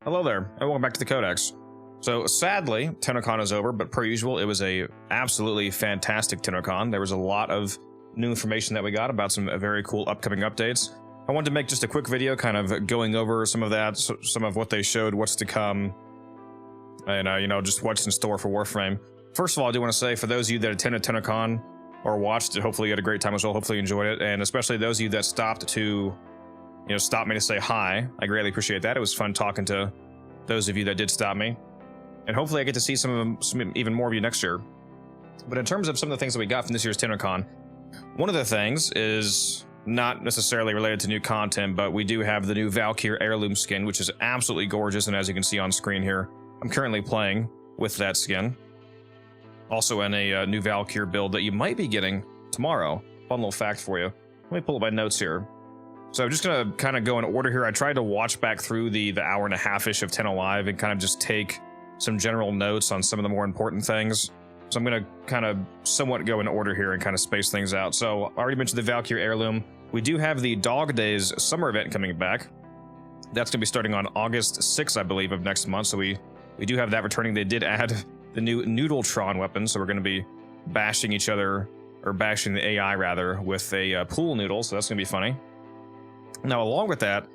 Hello there, and welcome back to the Codex. So sadly, Tennocon is over, but per usual, it was a absolutely fantastic Tennocon. There was a lot of new information that we got about some very cool upcoming updates. I wanted to make just a quick video kind of going over some of that, some of what they showed, what's to come, and just what's in store for Warframe. First of all, I do want to say, for those of you that attended Tennocon or watched it, hopefully you had a great time as well, hopefully you enjoyed it, and especially those of you that stopped me to say hi. I greatly appreciate that. It was fun talking to those of you that did stop me, and hopefully I get to see some even more of you next year. But in terms of some of the things that we got from this year's Tennocon, one of the things is not necessarily related to new content, but we do have the new Valkyrie heirloom skin, which is absolutely gorgeous, and as you can see on screen here, I'm currently playing with that skin. Also in a new Valkyrie build that you might be getting tomorrow. Fun little fact for you. Let me pull up my notes here. So I'm just gonna kind of go in order here. I tried to watch back through the hour and a half-ish of Tenno Live and kind of just take some general notes on some of the more important things. So I'm gonna kind of somewhat go in order here and kind of space things out. So I already mentioned the Valkyrie heirloom. We do have the Dog Days summer event coming back. That's gonna be starting on August 6th, I believe, of next month. So we do have that returning. They did add the new Noodletron weapon, so we're gonna be bashing each other, or bashing the AI rather, with a pool noodle. So that's gonna be funny. Now, along with that,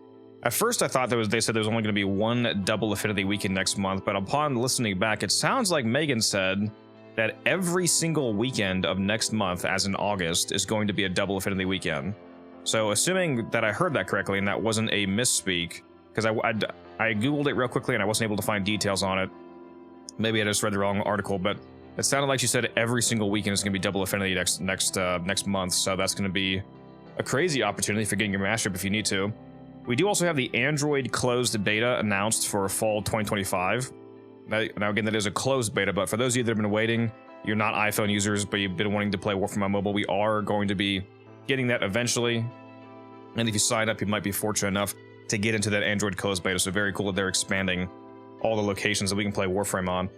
at first I thought they said there was only going to be one double affinity weekend next month, but upon listening back, it sounds like Megan said that every single weekend of next month, as in August, is going to be a double affinity weekend. So assuming that I heard that correctly and that wasn't a misspeak, because I googled it real quickly and I wasn't able to find details on it. Maybe I just read the wrong article, but it sounded like she said every single weekend is going to be double affinity next month, so that's going to be a crazy opportunity for getting your mastery if you need to. We do also have the Android closed beta announced for fall 2025. Now again, that is a closed beta, but for those of you that have been waiting, you're not iPhone users, but you've been wanting to play Warframe on mobile, we are going to be getting that eventually. And if you sign up, you might be fortunate enough to get into that Android closed beta, so very cool that they're expanding all the locations that we can play Warframe on.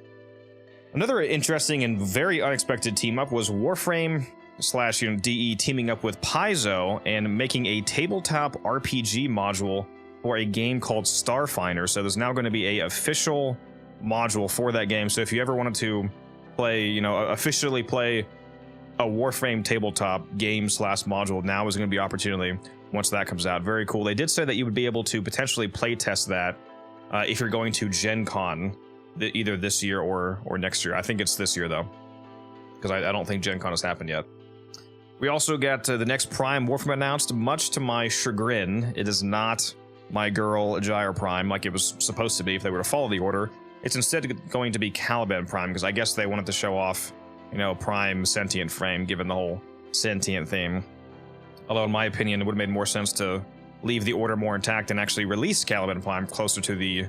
Another interesting and very unexpected team up was Warframe / DE teaming up with Paizo and making a tabletop RPG module for a game called Starfinder. So there's now going to be a official module for that game. So if you ever wanted to play, officially play a Warframe tabletop game / module, now is going to be opportunity once that comes out. Very cool. They did say that you would be able to potentially play test that if you're going to Gen Con either this year or next year. I think it's this year though, because I don't think Gen Con has happened yet. We also got the next Prime Warframe announced. Much to my chagrin, it is not my girl Gyre Prime like it was supposed to be if they were to follow the order. It's instead going to be Caliban Prime, because I guess they wanted to show off, Prime sentient frame, given the whole sentient theme. Although in my opinion, it would have made more sense to leave the order more intact and actually release Caliban Prime closer to the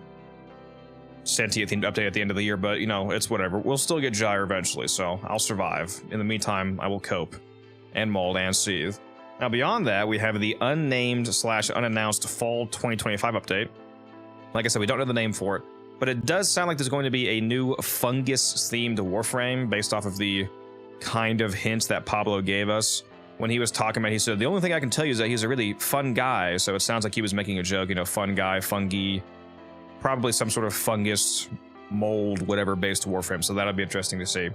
sentient themed update at the end of the year, but it's whatever. We'll still get Gyre eventually, so I'll survive. In the meantime, I will cope and mold and seethe. Now beyond that, we have the unnamed / unannounced fall 2025 update. Like I said, we don't know the name for it, but it does sound like there's going to be a new fungus themed Warframe based off of the kind of hints that Pablo gave us when he was talking about. He said, the only thing I can tell you is that he's a really fun guy. So it sounds like he was making a joke, fun guy, fungi, probably some sort of fungus, mold, whatever based Warframe. So that'll be interesting to see.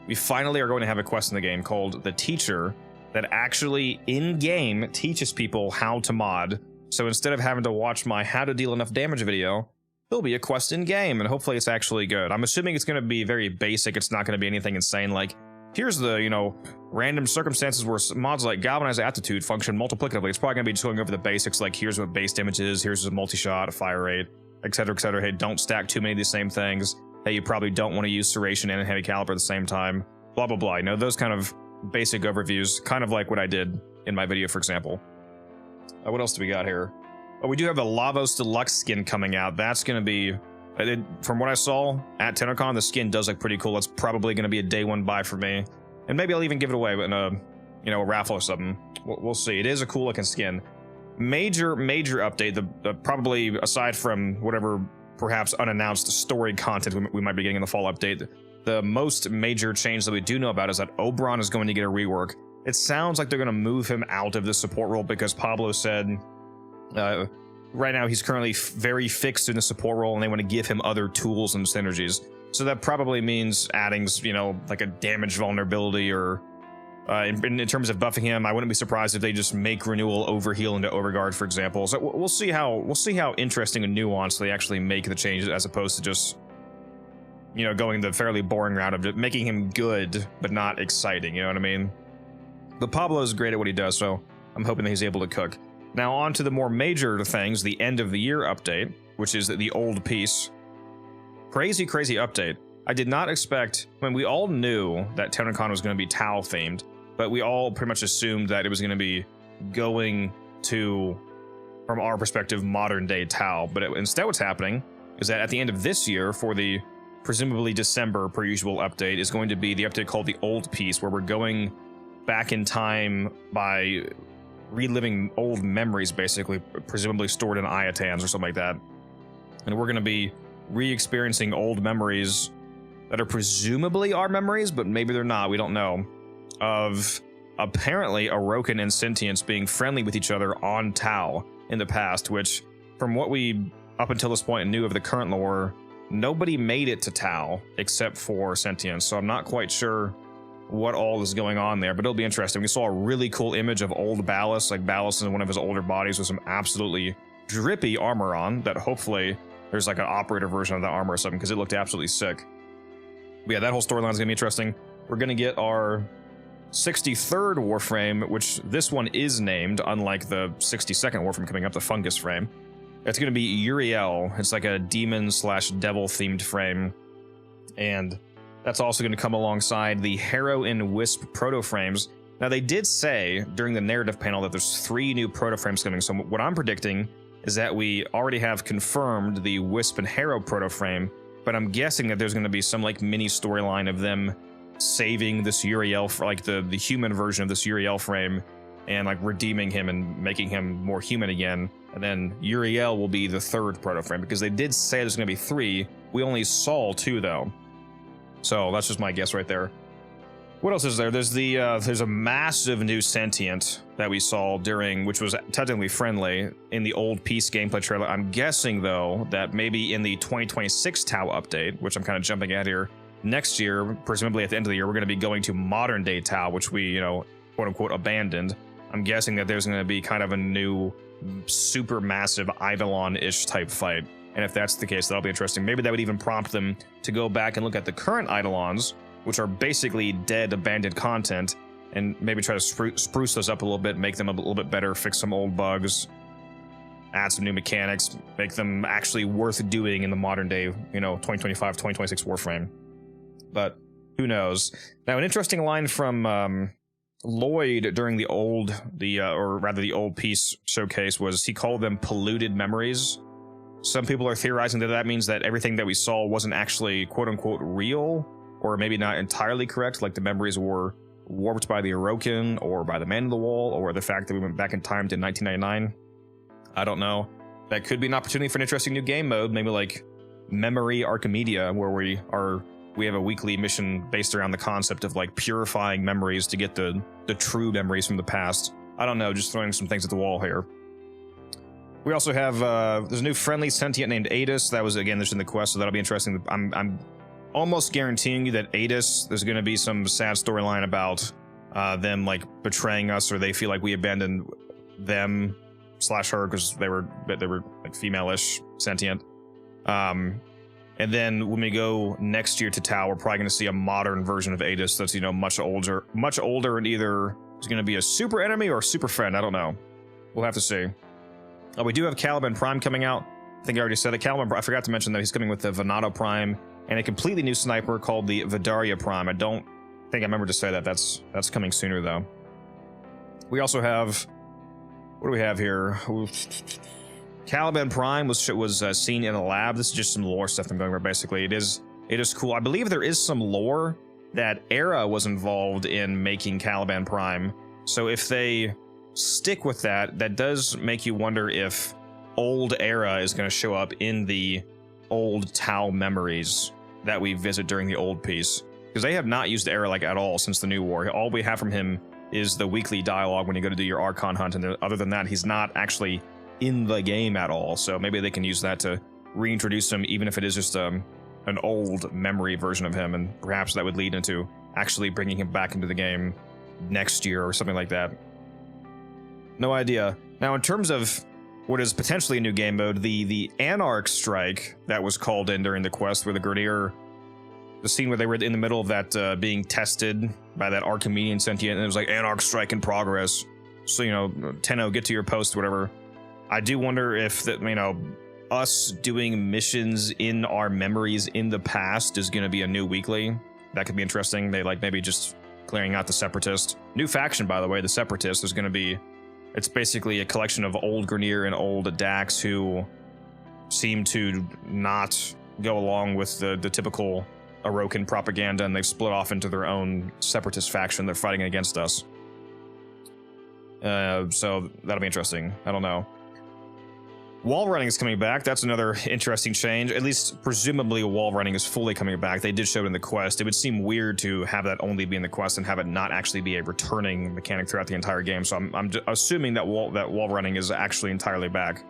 We finally are going to have a quest in the game called The Teacher that actually in-game teaches people how to mod. So instead of having to watch my how to deal enough damage video, there'll be a quest in-game, and hopefully it's actually good. I'm assuming it's going to be very basic. It's not going to be anything insane like, here's the, random circumstances where mods like Galvanize Aptitude function multiplicatively. It's probably going to be just going over the basics, like here's what base damage is, here's a multi-shot, a fire rate, etc., etc. Hey, don't stack too many of the same things. Hey, you probably don't want to use Serration and Heavy Caliber at the same time. Blah, blah, blah. Those kind of basic overviews, kind of like what I did in my video, for example. What else do we got here? Oh, we do have the Lavos Deluxe skin coming out. That's going to be, from what I saw at Tennocon, the skin does look pretty cool. That's probably going to be a day one buy for me. And maybe I'll even give it away in a, a raffle or something. We'll see. It is a cool looking skin. Major update, probably aside from whatever perhaps unannounced story content we might be getting in the fall update, the most major change that we do know about is that Oberon is going to get a rework. It sounds like they're going to move him out of the support role because Pablo said right now he's currently very fixed in the support role, and they want to give him other tools and synergies. So that probably means adding, you know, like a damage vulnerability, or in terms of buffing him, I wouldn't be surprised if they just make Renewal overheal into Overguard, for example. So we'll see how interesting and nuanced they actually make the changes, as opposed to just, you know, going the fairly boring route of just making him good but not exciting. You know what I mean? But Pablo is great at what he does, so I'm hoping that he's able to cook. Now on to the more major things, the end of the year update, which is the old piece. Crazy update. I did not expect, when we all knew that Tennocon was going to be Tau themed, but we all pretty much assumed that it was going to be going to, from our perspective, modern day Tau. But instead what's happening is that at the end of this year, for the presumably December per usual update, is going to be the update called the old piece, where we're going back in time by reliving old memories, basically, presumably stored in Iotans or something like that. And we're going to be re-experiencing old memories that are presumably our memories, but maybe they're not, we don't know, of apparently Orokin and sentients being friendly with each other on Tau in the past, which, from what we up until this point knew of the current lore, nobody made it to Tau except for sentients. So I'm not quite sure what all is going on there, but it'll be interesting. We saw a really cool image of old Ballast, like Ballast in one of his older bodies with some absolutely drippy armor on, that hopefully there's like an operator version of that armor or something, because it looked absolutely sick. But yeah, that whole storyline is gonna be interesting. We're gonna get our 63rd Warframe, which this one is named, unlike the 62nd Warframe coming up, the Fungus frame. It's gonna be Uriel. It's like a demon slash devil themed frame, and that's also going to come alongside the Harrow and Wisp Proto Frames. Now, they did say during the narrative panel that there's 3 new Proto Frames coming, so what I'm predicting is that we already have confirmed the Wisp and Harrow Proto Frame, but I'm guessing that there's going to be some like mini storyline of them saving this Uriel, like the human version of this Uriel frame, and like redeeming him and making him more human again. And then Uriel will be the 3rd Proto Frame, because they did say there's going to be 3. We only saw 2 though. So that's just my guess right there. What else is there? There's a massive new sentient that we saw during, which was technically friendly, in the old Peace gameplay trailer. I'm guessing though that maybe in the 2026 Tau update, which I'm kind of jumping at here, next year, presumably at the end of the year, we're going to be going to modern day Tau, which we, you know, quote unquote abandoned. I'm guessing that there's going to be kind of a new super massive Eidolon-ish type fight. And if that's the case, that'll be interesting. Maybe that would even prompt them to go back and look at the current Eidolons, which are basically dead, abandoned content, and maybe try to spruce those up a little bit, make them a little bit better, fix some old bugs, add some new mechanics, make them actually worth doing in the modern day, you know, 2025, 2026 Warframe. But who knows? Now, an interesting line from Lloyd during the old Peace showcase was he called them polluted memories. Some people are theorizing that that means that everything that we saw wasn't actually quote-unquote real, or maybe not entirely correct, like the memories were warped by the Orokin, or by the Man in the Wall, or the fact that we went back in time to 1999. I don't know. That could be an opportunity for an interesting new game mode, maybe like Memory Archimedia, where we have a weekly mission based around the concept of like purifying memories to get the true memories from the past. I don't know, just throwing some things at the wall here. We also have, there's a new friendly sentient named Adis. That was, again, there's in the quest, so that'll be interesting. I'm almost guaranteeing you that Adis, there's going to be some sad storyline about them, like, betraying us, or they feel like we abandoned them / her, because they were like, female-ish sentient. And then when we go next year to Tau, we're probably going to see a modern version of Adis that's, you know, much older, and either is going to be a super enemy or a super friend. I don't know. We'll have to see. We do have Caliban Prime coming out. I think I already said it. I forgot to mention that he's coming with the Venato Prime and a completely new sniper called the Vidaria Prime. I don't think I remember to say that. That's coming sooner, though. We also have... What do we have here? Caliban Prime was seen in a lab. This is just some lore stuff I'm going over, basically. It is cool. I believe there is some lore that Era was involved in making Caliban Prime. So if they stick with that, that does make you wonder if old Era is going to show up in the old Tau memories that we visit during the old piece, because they have not used Era like at all since the new war. All we have from him is the weekly dialogue when you go to do your Archon hunt, and other than that, he's not actually in the game at all. So maybe they can use that to reintroduce him, even if it is just an old memory version of him, and perhaps that would lead into actually bringing him back into the game next year or something like that. No idea. Now, in terms of what is potentially a new game mode, the Anarch strike that was called in during the quest, where the Grineer, the scene where they were in the middle of that being tested by that Archimedean sentient, and it was like Anarch strike in progress. So, you know, Tenno, get to your post, whatever. I do wonder if that, you know, us doing missions in our memories in the past is going to be a new weekly. That could be interesting. They like maybe just clearing out the Separatist. New faction, by the way, the Separatist is going to be, it's basically a collection of old Grineer and old Dax who seem to not go along with the typical Orokin propaganda, and they've split off into their own Separatist faction. They're fighting against us. So that'll be interesting. I don't know. Wall running is coming back. That's another interesting change. At least, presumably, wall running is fully coming back. They did show it in the quest. It would seem weird to have that only be in the quest and have it not actually be a returning mechanic throughout the entire game. So I'm assuming that wall running is actually entirely back.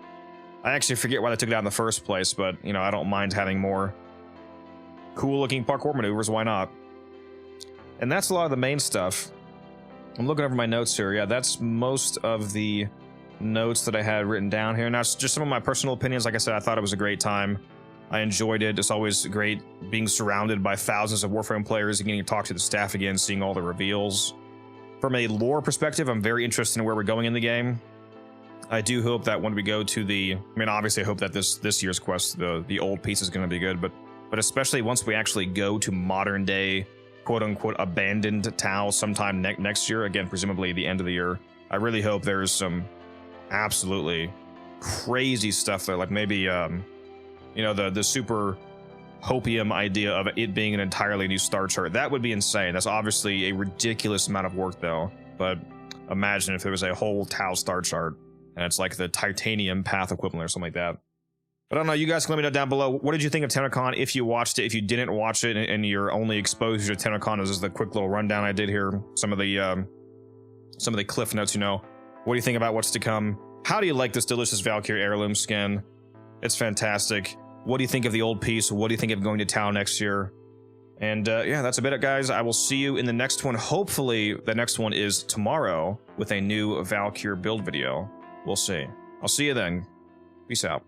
I actually forget why they took it out in the first place, but you know, I don't mind having more cool-looking parkour maneuvers. Why not? And that's a lot of the main stuff. I'm looking over my notes here. Yeah, that's most of the notes that I had written down here. Now, it's just some of my personal opinions. Like I said, I thought it was a great time. I enjoyed it. It's always great being surrounded by thousands of Warframe players and getting to talk to the staff again, seeing all the reveals. From a lore perspective, I'm very interested in where we're going in the game. I do hope that when we go to the, I mean, obviously I hope that this year's quest, the old piece is going to be good, but especially once we actually go to modern day, quote unquote, abandoned Tau sometime next year, again, presumably the end of the year, I really hope there's some absolutely crazy stuff there, like maybe you know, the super hopium idea of it being an entirely new star chart. That would be insane. That's obviously a ridiculous amount of work though, but imagine if there was a whole Tau star chart and it's like the titanium path equivalent or something like that. But I don't know, you guys can let me know down below, what did you think of Tennocon if you watched it? If you didn't watch it and your only exposure to Tennocon is the quick little rundown I did here, some of the cliff notes, you know, what do you think about what's to come? How do you like this delicious Valkyrie heirloom skin? It's fantastic. What do you think of the old piece? What do you think of going to Tau next year? And yeah, that's about it, guys. I will see you in the next one. Hopefully, the next one is tomorrow with a new Valkyrie build video. We'll see. I'll see you then. Peace out.